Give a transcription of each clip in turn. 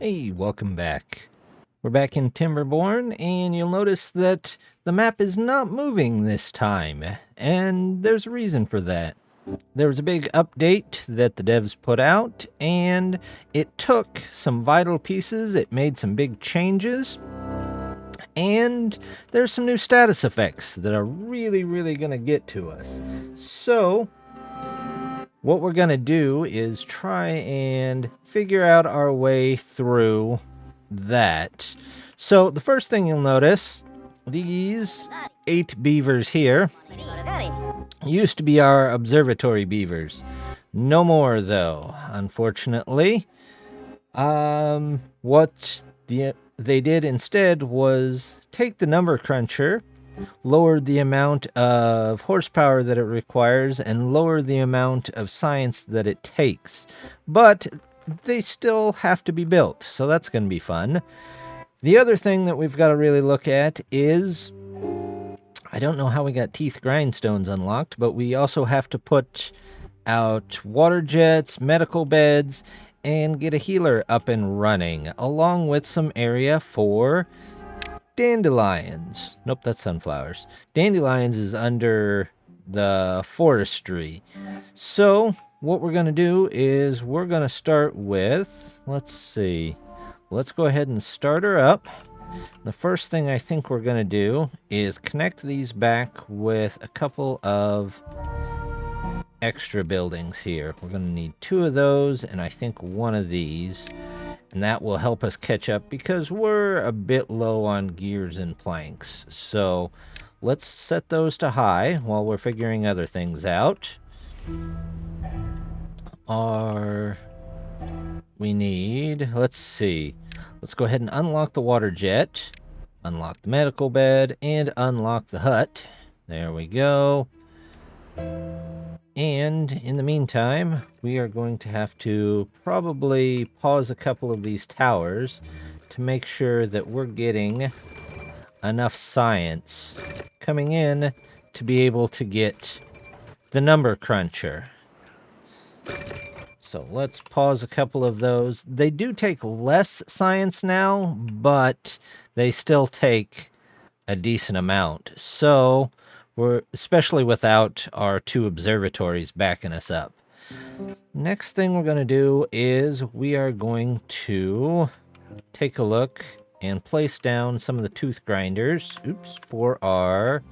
Hey, welcome back. We're back in Timberborn, and you'll notice that the map is not moving this time, and there's a reason for that. There was a big update that the devs put out, and it took some vital pieces, it made some big changes, and there's some new status effects that are really going to get to us. So, what we're going to do is try and figure out our way through that. So the first thing you'll notice, these 8 beavers here used to be our observatory beavers. No more though, unfortunately. What they did instead was take the number cruncher, lowered the amount of horsepower that it requires, and lower the amount of science that it takes. But they still have to be built, so that's going to be fun. The other thing that we've got to really look at is, I don't know how we got teeth grindstones unlocked, but we also have to put out water jets, medical beds, and get a healer up and running, along with some area for dandelions. Nope, that's sunflowers. Dandelions is under the forestry. So what we're going to do is we're going to start with, let's see, let's go ahead and start her up. The first thing I think we're going to do is connect these back with a couple of extra buildings here. We're going to need 2 of those, and I think 1 of these, and that will help us catch up because we're a bit low on gears and planks. So let's set those to high while we're figuring other things out. We need, let's see, let's go ahead and unlock the water jet, unlock the medical bed, and unlock the hut. There we go. And in the meantime, we are going to have to probably pause a couple of these towers to make sure that we're getting enough science coming in to be able to get the number cruncher. So let's pause a couple of those. They do take less science now, but they still take a decent amount. So we're, especially without our 2 observatories backing us up. Next thing we're going to do is we are going to take a look and place down some of the tooth grinders. For our,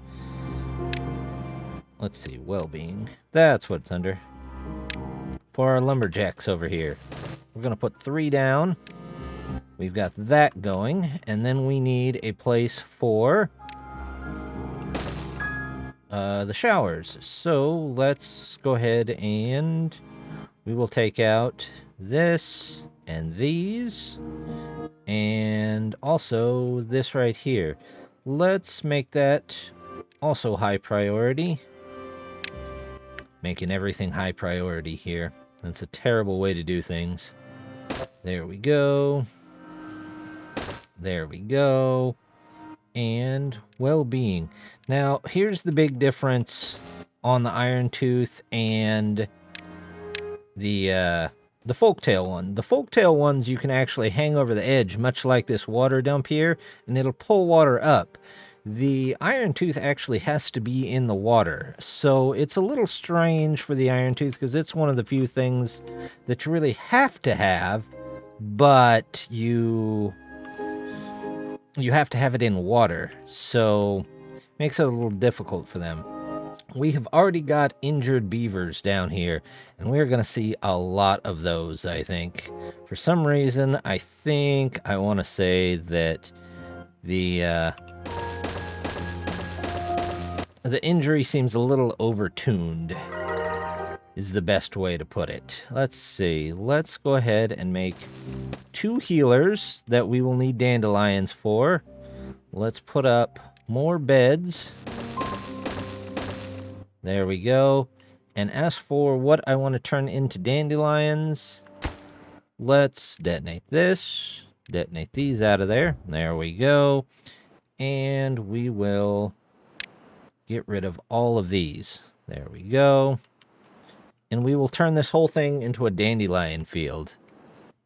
let's see, well-being. That's what it's under. For our lumberjacks over here. We're going to put 3 down. We've got that going, and then we need a place for the showers. So let's go ahead and we will take out this and these, and also this right here. Let's make that also high priority. Making everything high priority here. That's a terrible way to do things. There we go. There we go. And well-being. Now, here's the big difference on the Iron Tooth and the folktail one. The folktail ones you can actually hang over the edge, much like this water dump here, and it'll pull water up. The Iron Tooth actually has to be in the water, so it's a little strange for the Iron Tooth because it's one of the few things that you really have to have, but you have to have it in water, so makes it a little difficult for them. We have already got injured beavers down here, and we're going to see a lot of those, I think. For some reason, I think I want to say that the injury seems a little overtuned, is the best way to put it. Let's see. Let's go ahead and make 2 healers that we will need dandelions for. Let's put up more beds. There we go. And as for what I want to turn into dandelions, let's detonate this. Detonate these out of there. There we go. And we will get rid of all of these. There we go. And we will turn this whole thing into a dandelion field.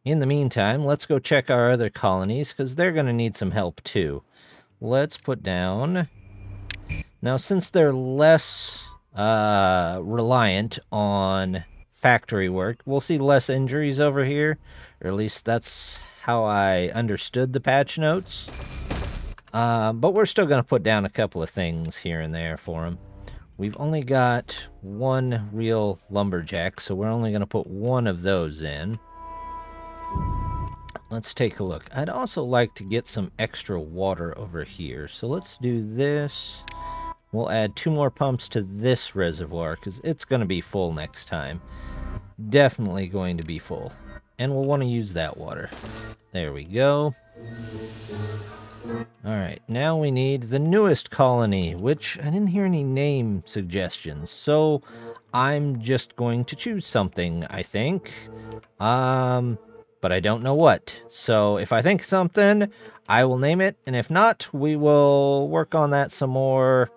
In the meantime, let's go check our other colonies, because they're going to need some help too. Let's put down... Now, since they're less reliant on factory work, we'll see less injuries over here, or at least that's how I understood the patch notes. But we're still going to put down a couple of things here and there for them. We've only got one real lumberjack, so we're only going to put one of those in. Let's take a look. I'd also like to get some extra water over here, so let's do this. We'll add 2 more pumps to this reservoir, because it's going to be full next time. Definitely going to be full. And we'll want to use that water. There we go. Alright, now we need the newest colony, which I didn't hear any name suggestions, so I'm just going to choose something, I think. But I don't know what. So if I think something, I will name it, and if not, we will work on that some more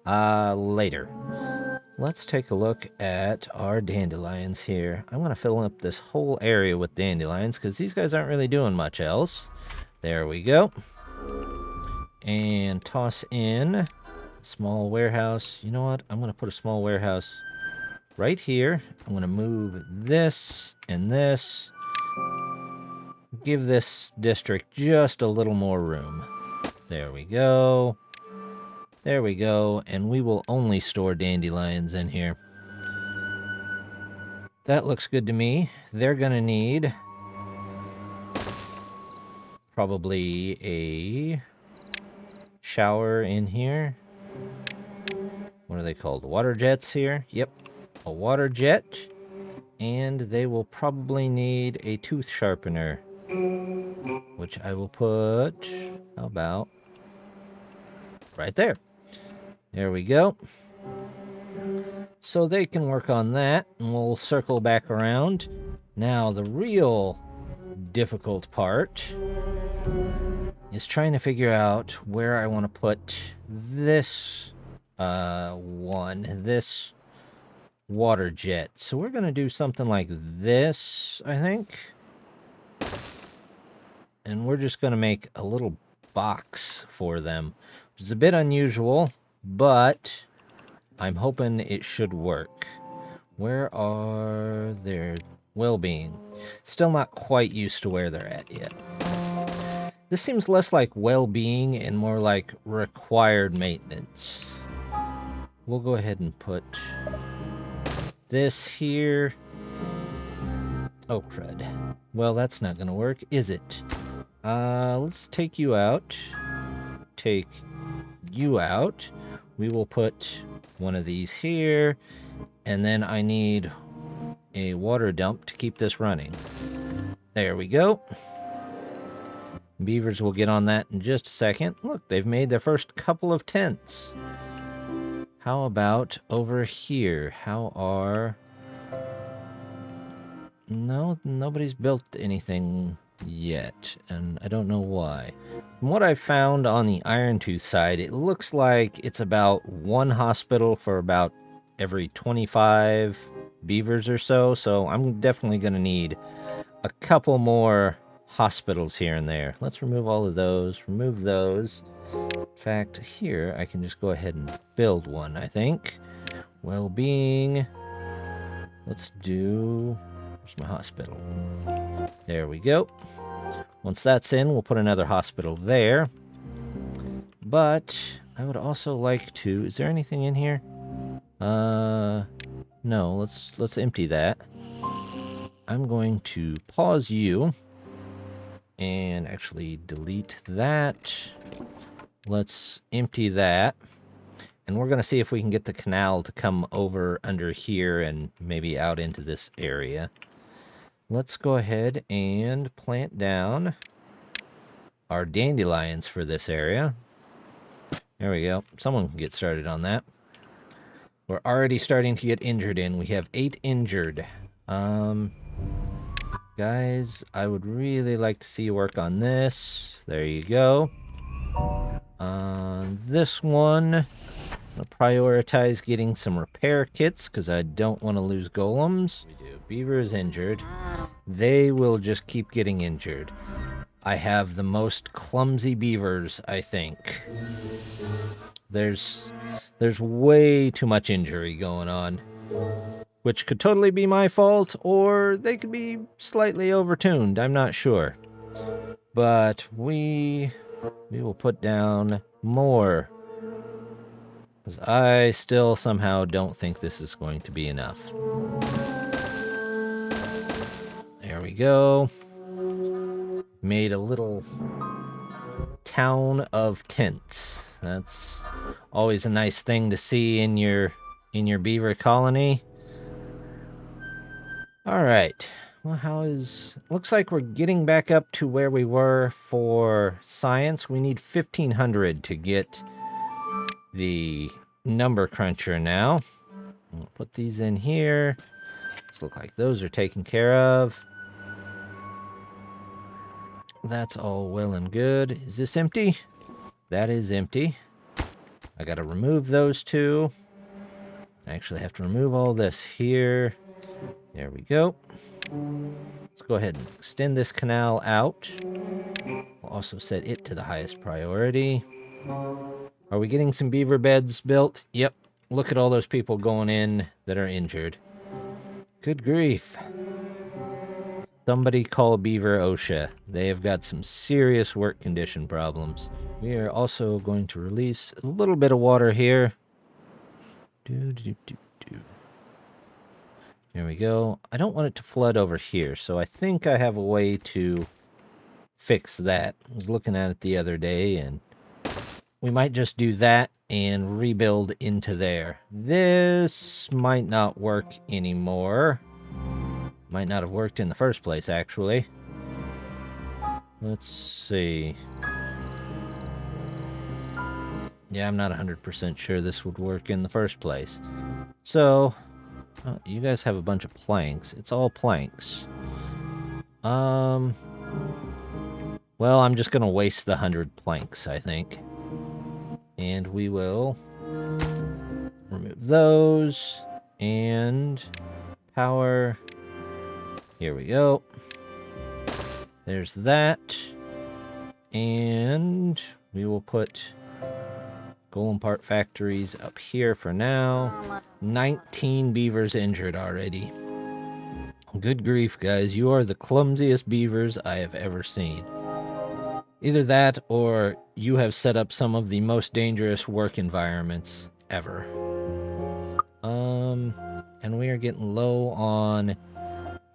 later. Let's take a look at our dandelions here. I'm going to fill up this whole area with dandelions, because these guys aren't really doing much else. There we go. And toss in a small warehouse. You know what? I'm going to put a small warehouse right here. I'm going to move this and this. Give this district just a little more room. There we go. There we go. And we will only store dandelions in here. That looks good to me. They're going to need probably a shower in here. What are they called? Water jets here? Yep. A water jet. And they will probably need a tooth sharpener, which I will put, how about, right there. There we go. So they can work on that, and we'll circle back around. Now, the real difficult part is trying to figure out where I want to put this this water jet. So we're going to do something like this, I think. And we're just going to make a little box for them, which is a bit unusual, but I'm hoping it should work. Where are their well-being? Still not quite used to where they're at yet. This seems less like well-being and more like required maintenance. We'll go ahead and put this here. Oh, crud. Well, that's not going to work, is it? Let's take you out. Take you out. We will put one of these here. And then I need a water dump to keep this running. There we go. Beavers will get on that in just a second. Look, they've made their first couple of tents. How about over here? How are... No, nobody's built anything yet, and I don't know why. From what I found on the Iron Tooth side, it looks like it's about one hospital for about every 25 beavers or so, so I'm definitely going to need a couple more hospitals here and there. Let's remove all of those, remove those. In fact, here I can just go ahead and build one, I think. Well-being. Let's do... Where's my hospital? There we go. Once that's in, we'll put another hospital there. But I would also like to... Is there anything in here? No, let's empty that. I'm going to pause you and actually delete that. Let's empty that. And we're going to see if we can get the canal to come over under here and maybe out into this area. Let's go ahead and plant down our dandelions for this area. There we go. Someone can get started on that. We're already starting to get injured in. We have 8 injured. Guys, I would really like to see you work on this. There you go. On this one, I'll prioritize getting some repair kits because I don't want to lose golems. We do. Beaver is injured. They will just keep getting injured. I have the most clumsy beavers, I think. There's way too much injury going on, which could totally be my fault, or they could be slightly overtuned. I'm not sure. But we will put down more, because I still somehow don't think this is going to be enough. There we go. Made a little town of tents. That's always a nice thing to see in your beaver colony. All right. Well, looks like we're getting back up to where we were for science. We need 1,500 to get the number cruncher now. We'll put these in here. Look like those are taken care of. That's all well and good. Is this empty? That is empty. I gotta remove those two. I actually have to remove all this here. There we go. Let's go ahead and extend this canal out. We'll also set it to the highest priority. Are we getting some beaver beds built? Yep. Look at all those people going in that are injured. Good grief. Somebody call Beaver Osha. They have got some serious work condition problems. We are also going to release a little bit of water here. There we go. I don't want it to flood over here, so I think I have a way to fix that. I was looking at it the other day, and we might just do that and rebuild into there. This might not work anymore. Might not have worked in the first place, actually. Let's see. Yeah, I'm not 100% sure this would work in the first place. So, you guys have a bunch of planks. It's all planks. Well, I'm just going to waste the 100 planks, I think. And we will remove those. And power. Here we go. There's that. And we will put golem part factories up here for now. 19 beavers injured already. Good grief, guys. You are the clumsiest beavers I have ever seen. Either that or you have set up some of the most dangerous work environments ever. And we are getting low on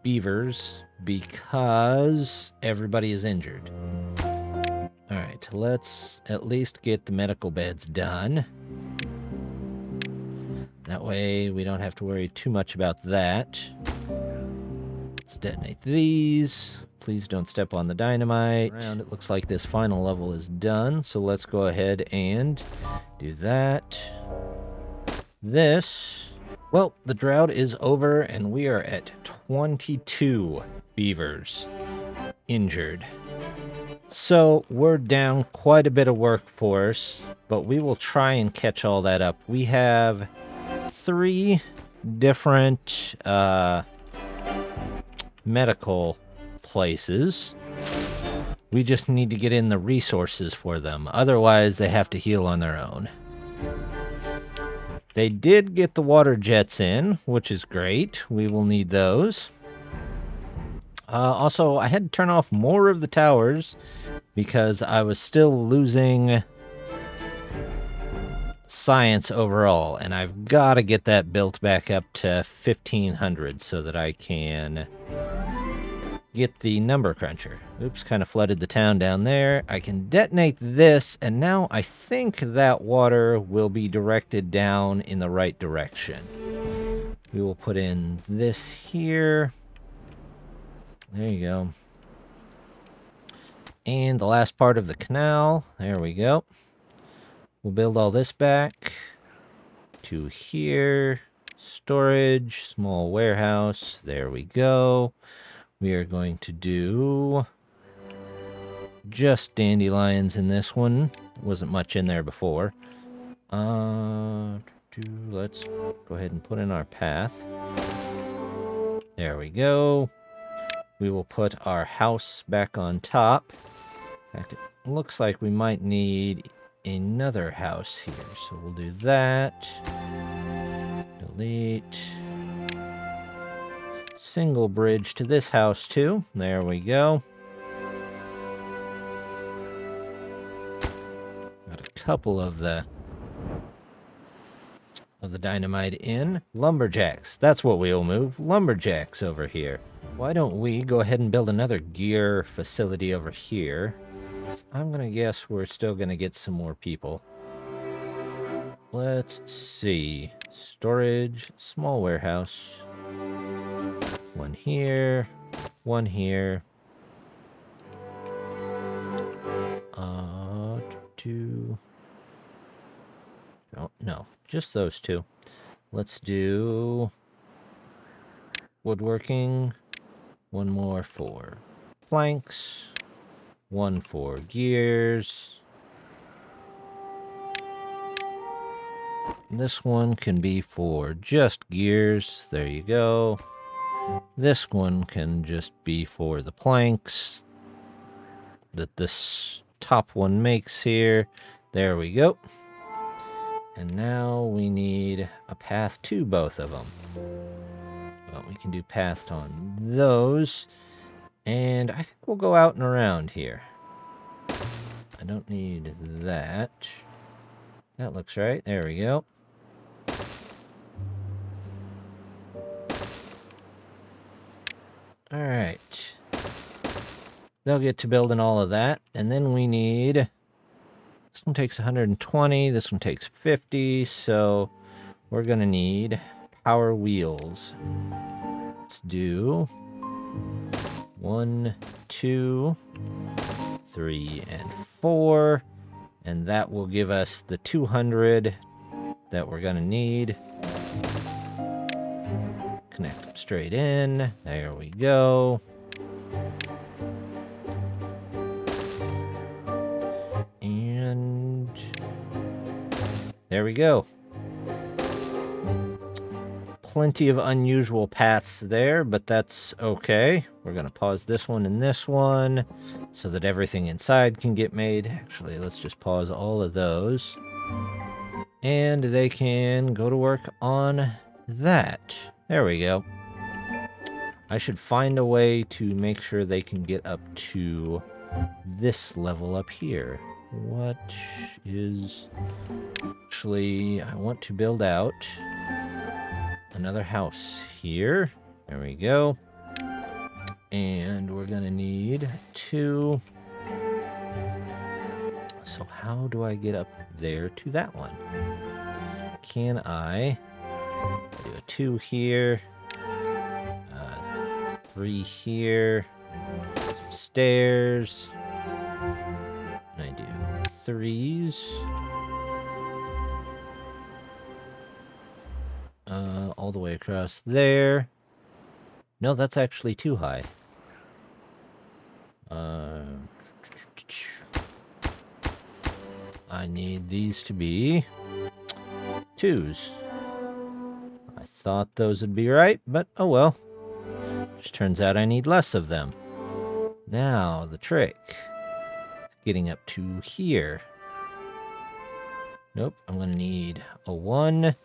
beavers because everybody is injured. Alright, let's at least get the medical beds done. That way we don't have to worry too much about that. Let's detonate these. Please don't step on the dynamite. It looks like this final level is done, so let's go ahead and do that. This. Well, the drought is over, and we are at 22 beavers injured. So we're down quite a bit of workforce, but we will try and catch all that up. We have 3 different medical places. We just need to get in the resources for them. Otherwise, they have to heal on their own. They did get the water jets in, which is great. We will need those. Also, I had to turn off more of the towers because I was still losing science overall, and I've got to get that built back up to 1,500 so that I can get the number cruncher. Oops, kind of flooded the town down there. I can detonate this, and now I think that water will be directed down in the right direction. We will put in this here. There you go. And the last part of the canal. There we go. We'll build all this back to here. Storage, small warehouse. There we go. We are going to do just dandelions in this one. Wasn't much in there before. Let's go ahead and put in our path. There we go. We will put our house back on top. In fact, it looks like we might need another house here. So we'll do that. Delete. Single bridge to this house too. There we go. Got a couple of the dynamite in. Lumberjacks. That's what we'll move. Lumberjacks over here. Why don't we go ahead and build another gear facility over here? I'm going to guess we're still going to get some more people. Let's see. Storage, small warehouse. One here. One here. Two. Oh, no, just those two. Let's do woodworking. One more for planks. One for gears. This one can be for just gears. There you go. This one can just be for the planks that this top one makes here. There we go. And now we need a path to both of them. Well, we can do path on those. And I think we'll go out and around here. I don't need that. That looks right. There we go. All right. They'll get to building all of that. And then we need... This one takes 120. This one takes 50. So we're going to need power wheels. Let's do 1, 2, 3, and 4. And that will give us the 200 that we're going to need. Connect them straight in. There we go. And there we go. Plenty of unusual paths there, but that's okay. We're going to pause this one and this one so that everything inside can get made. Actually, let's just pause all of those. And they can go to work on that. There we go. I should find a way to make sure they can get up to this level up here. What is... Actually, I want to build out another house here. There we go. And we're going to need 2. So how do I get up there to that one? Can I do a 2 here, 3 here, some stairs, and I do 3s, all the way across there. No, that's actually too high. I need these to be 2s. I thought those would be right, but oh well. Just turns out I need less of them. Now, the trick is getting up to here. Nope, I'm going to need a 1.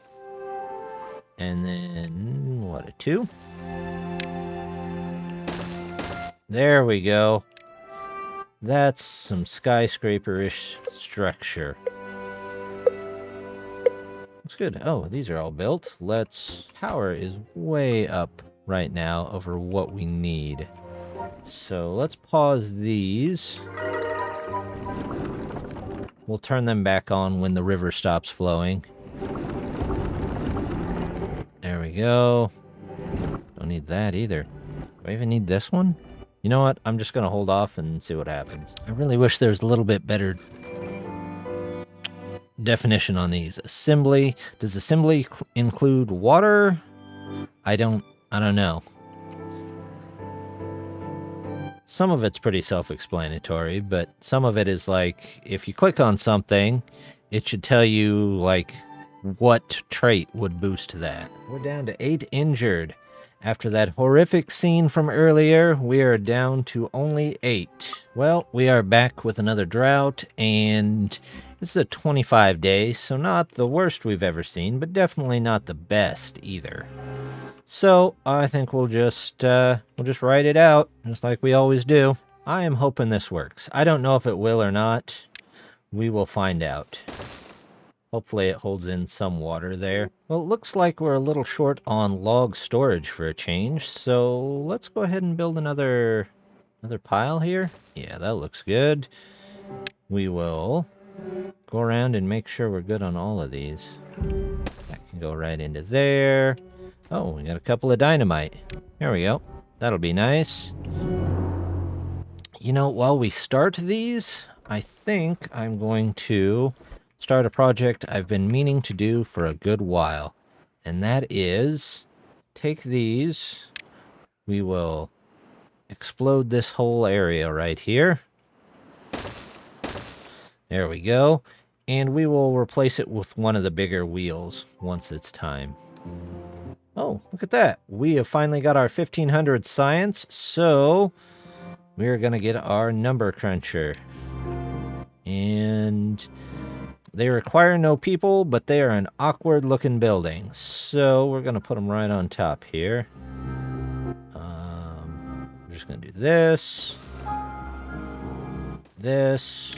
And then, what, a 2? There we go. That's some skyscraper-ish structure. Looks good. Oh, these are all built. Power is way up right now over what we need. So let's pause these. We'll turn them back on when the river stops flowing. There we go. Don't need that either. Do I even need this one? You know what? I'm just going to hold off and see what happens. I really wish there was a little bit better definition on these. Assembly. Does assembly include water? I don't know. Some of it's pretty self-explanatory, but some of it is like, if you click on something it should tell you, like, what trait would boost that. We're down to 8 injured. After that horrific scene from earlier, we are down to only 8. Well, we are back with another drought, and this is a 25 days, so not the worst we've ever seen, but definitely not the best either. So I think we'll just write it out, just like we always do. I am hoping this works. I don't know if it will or not. We will find out. Hopefully it holds in some water there. Well, it looks like we're a little short on log storage for a change, so let's go ahead and build another pile here. Yeah, that looks good. We will go around and make sure we're good on all of these. That can go right into there. Oh, we got a couple of dynamite. There we go. That'll be nice. You know, while we start these, I think I'm going to start a project I've been meaning to do for a good while. And that is, take these, we will explode this whole area right here. There we go. And we will replace it with one of the bigger wheels once it's time. Oh, look at that. We have finally got our 1500 science, so we're going to get our number cruncher. And they require no people, but they are an awkward looking building. So we're going to put them right on top here. We're just going to do this. This.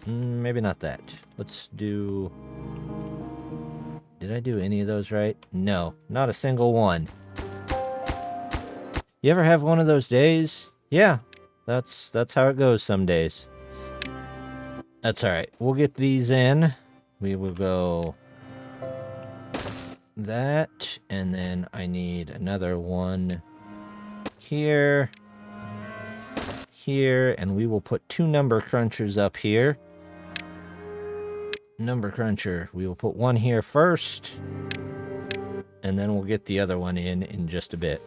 Maybe not that. Let's do... Did I do any of those right? No, not a single one. You ever have one of those days? Yeah, that's how it goes some days. That's alright. We'll get these in. We will go that, and then I need another one here, and we will put 2 number crunchers up here. Number cruncher, we will put one here first, and then we'll get the other one in just a bit,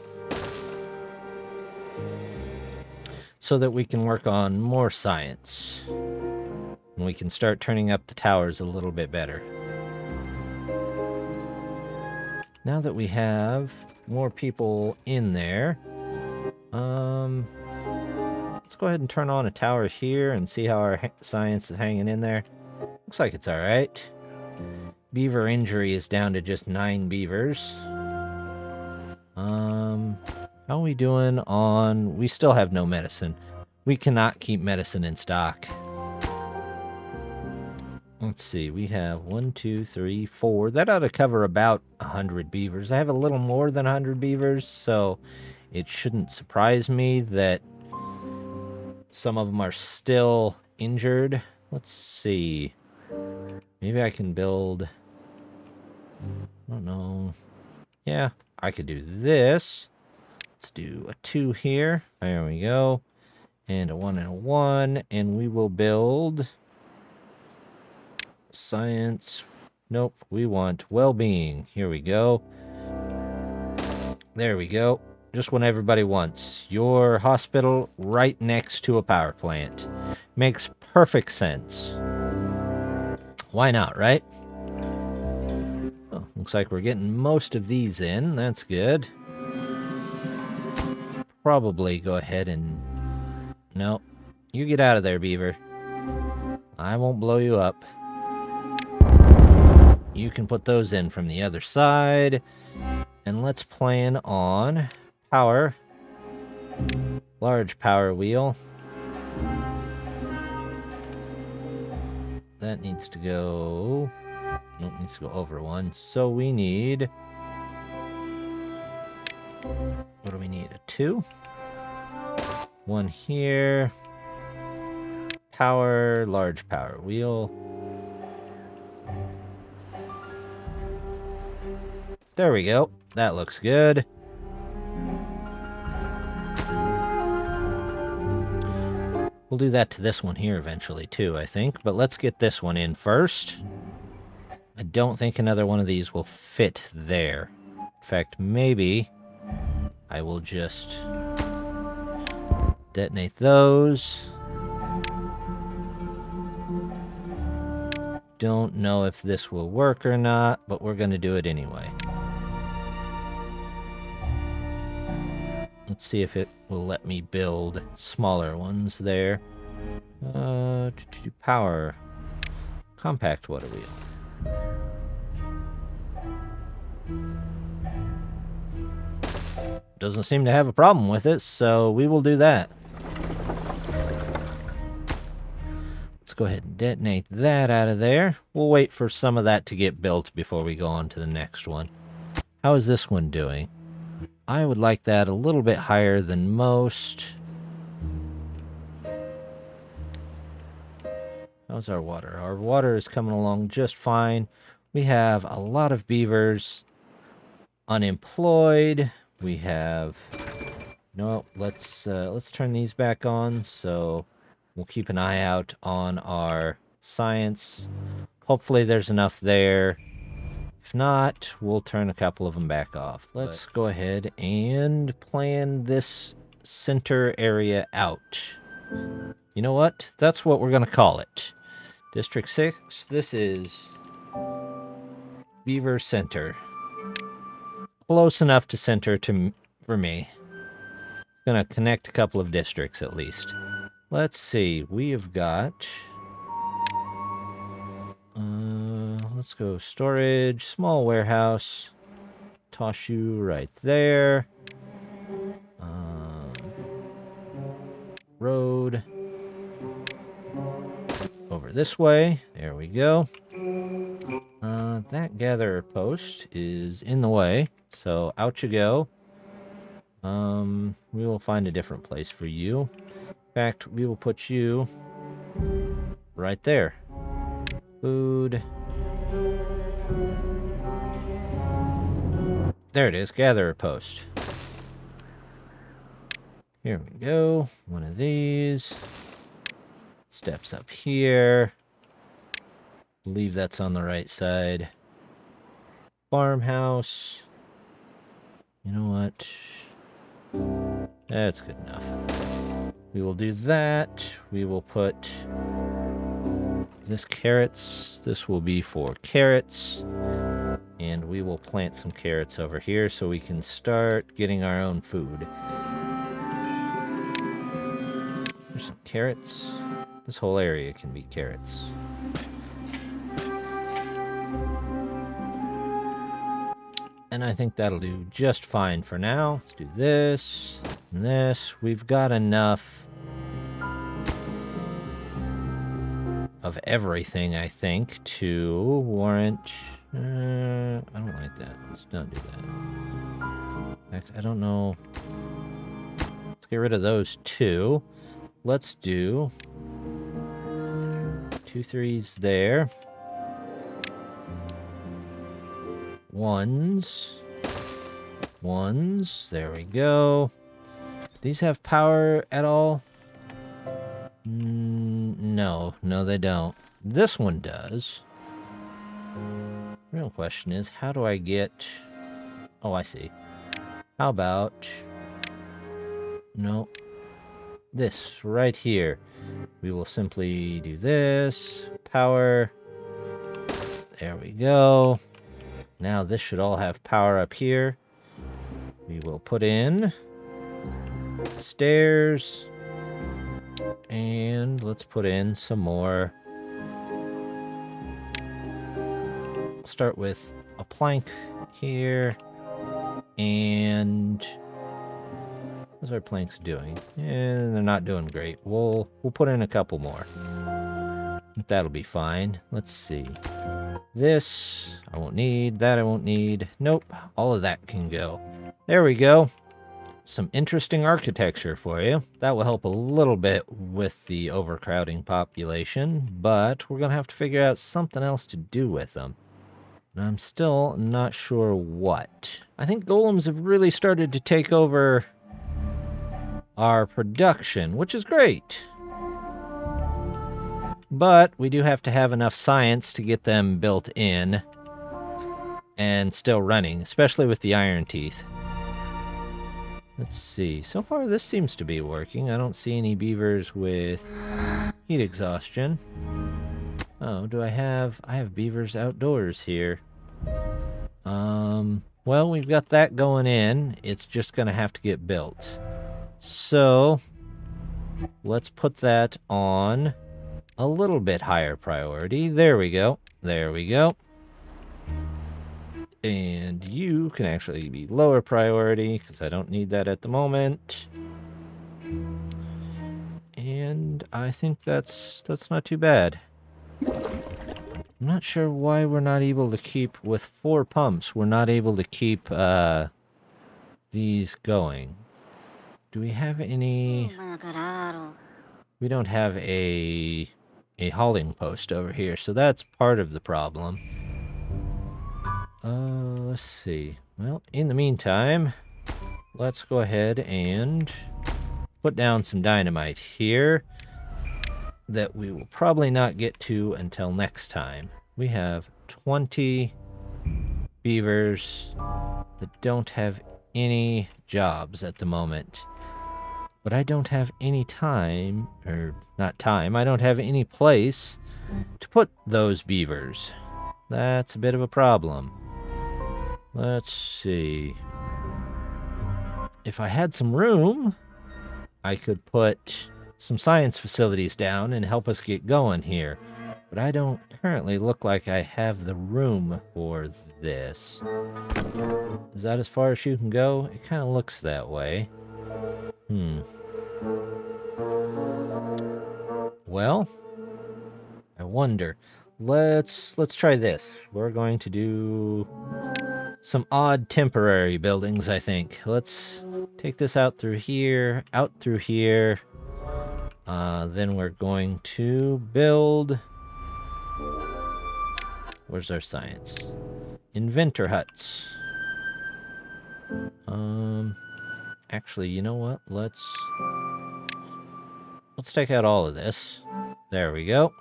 so that we can work on more science, and we can start turning up the towers a little bit better. Now that we have more people in there, let's go ahead and turn on a tower here and see how our science is hanging in there. Looks like it's alright. Beaver injury is down to just 9 beavers. How are we doing on... We still have no medicine. We cannot keep medicine in stock. Let's see, we have 1, 2, 3, 4. That ought to cover about 100 beavers. I have a little more than 100 beavers, so it shouldn't surprise me that some of them are still injured. Let's see. Maybe I can build... I don't know. Yeah, I could do this. Let's do a 2 here. There we go. And a 1 and a 1. And we will build... Science. Nope, we want well-being. Here we go. There we go. Just what everybody wants. Your hospital right next to a power plant. Makes perfect sense. Why not, right? Oh, looks like we're getting most of these in. That's good. Probably go ahead and... No. You get out of there, Beaver. I won't blow you up. You can put those in from the other side. And let's plan on power. Large power wheel. That needs to go... Nope, needs to go over 1. So we need... What do we need? A 2? 1 here. Power, large power wheel. There we go. That looks good. We'll do that to this one here eventually too, I think. But let's get this one in first. I don't think another one of these will fit there. In fact, maybe I will just detonate those. don't know if this will work or not, but we're going to do it anyway. Let's see if it will let me build smaller ones there. Power. Compact water wheel. Doesn't seem to have a problem with it, so we will do that. Let's go ahead and detonate that out of there. We'll wait for some of that to get built before we go on to the next one. How is this one doing? I would like that a little bit higher than most. How's our water? Our water is coming along just fine. We have a lot of beavers unemployed. We have... No, let's turn these back on, so we'll keep an eye out on our science. Hopefully there's enough there. If not, we'll turn a couple of them back off. Let's go ahead and plan this center area out. You know what? That's what we're going to call it. District 6, this is Beaver Center. Close enough to center for me. It's going to connect a couple of districts at least. Let's see. We have got... let's go storage, small warehouse. Toss you right there. Road. Over this way. There we go. That gatherer post is in the way, so out you go. We will find a different place for you. In fact, we will put you right there. Food. There it is, gatherer post. Here we go. One of these. Steps up here. Believe that's on the right side. Farmhouse. You know what? That's good enough. We will do that. We will put this carrots. This will be for carrots. And we will plant some carrots over here so we can start getting our own food. There's some carrots. This whole area can be carrots. And I think that'll do just fine for now. Let's do this and this. We've got enough of everything, I think, to warrant... I don't like that. Let's not do that. In fact, I don't know. Let's get rid of those two. Let's do 2 3s there. 1s. 1s. There we go. Do these have power at all? No. No, they don't. This one does. Real question is, how do I get... Oh, I see. How about... No. This right here. We will simply do this. Power. There we go. Now this should all have power up here. We will put in stairs. And let's put in some more. I'll start with a plank here. And how's our planks doing? And they're not doing great. We'll put in a couple more. That'll be fine. Let's see. This I won't need. That I won't need. Nope. All of that can go. There we go. Some interesting architecture for you. That will help a little bit with the overcrowding population, but we're going to have to figure out something else to do with them. And I'm still not sure what. I think golems have really started to take over our production, which is great. But we do have to have enough science to get them built in and still running, especially with the iron teeth. Let's see. So far, this seems to be working. I don't see any beavers with heat exhaustion. Oh, do I have beavers outdoors here. Well, we've got that going in. It's just gonna have to get built. So, let's put that on a little bit higher priority. There we go. There we go. And you can actually be lower priority, because I don't need that at the moment. And I think that's not too bad. I'm not sure why we're not able to keep, with 4 pumps, we're not able to keep these going. Do we have any... We don't have a hauling post over here, so that's part of the problem. Let's see. Well, in the meantime, let's go ahead and put down some dynamite here that we will probably not get to until next time. We have 20 beavers that don't have any jobs at the moment. But I don't have any time, or not time, I don't have any place to put those beavers. That's a bit of a problem. Let's see. If I had some room, I could put some science facilities down and help us get going here. But I don't currently look like I have the room for this. Is that as far as you can go? It kind of looks that way. Well, I wonder. Let's try this. We're going to do some odd temporary buildings, I think. Let's take this out through here, out through here. Then we're going to build... Where's our science? Inventor huts. Actually, you know what? Let's take out all of this. There we go.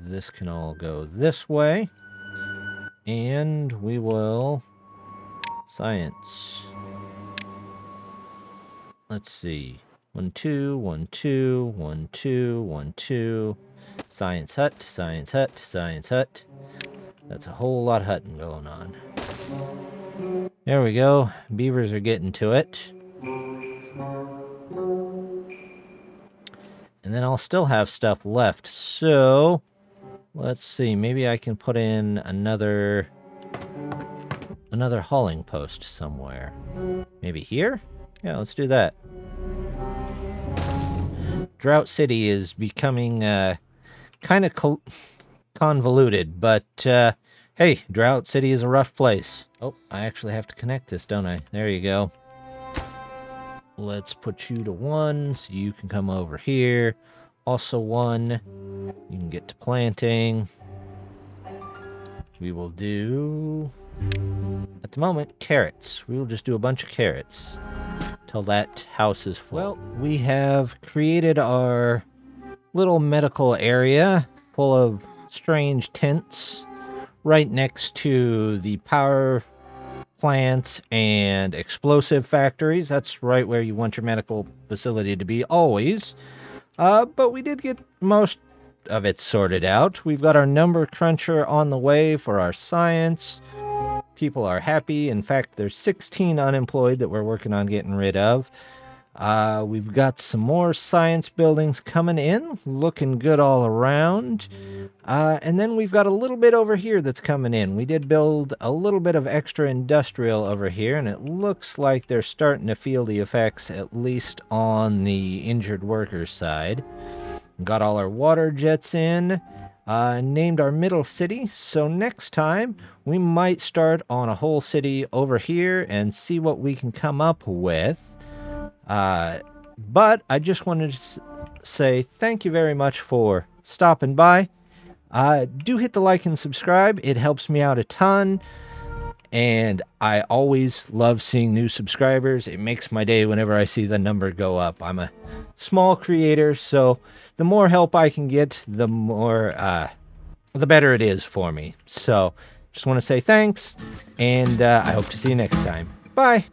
This can all go this way. And we will... Science. Let's see. 1, 2, 1, 2, 1, 2, 1, 2. Science hut, science hut, science hut. That's a whole lot of hutting going on. There we go. Beavers are getting to it. And then I'll still have stuff left. So, let's see. Maybe I can put in another hauling post somewhere. Maybe here? Yeah, let's do that. Drought City is becoming kind of convoluted, but hey, Drought City is a rough place. Oh, I actually have to connect this, don't I? There you go. Let's put you to 1, so you can come over here. Also 1. You can get to planting. We will do, at the moment, carrots. We will just do a bunch of carrots till that house is full. Well, we have created our little medical area full of strange tents right next to the power plants and explosive factories. That's right where you want your medical facility to be always. But we did get most of it sorted out. We've got our number cruncher on the way for our science. People are happy. In fact, there's 16 unemployed that we're working on getting rid of. We've got some more science buildings coming in, looking good all around. And then we've got a little bit over here that's coming in. We did build a little bit of extra industrial over here, and it looks like they're starting to feel the effects, at least on the injured workers side. Got all our water jets in, named our middle city, so next time we might start on a whole city over here and see what we can come up with. But I just wanted to say thank you very much for stopping by. Do hit the like and subscribe. It helps me out a ton. And I always love seeing new subscribers. It makes my day whenever I see the number go up. I'm a small creator, so the more help I can get, the better it is for me. So just want to say thanks, and I hope to see you next time. Bye.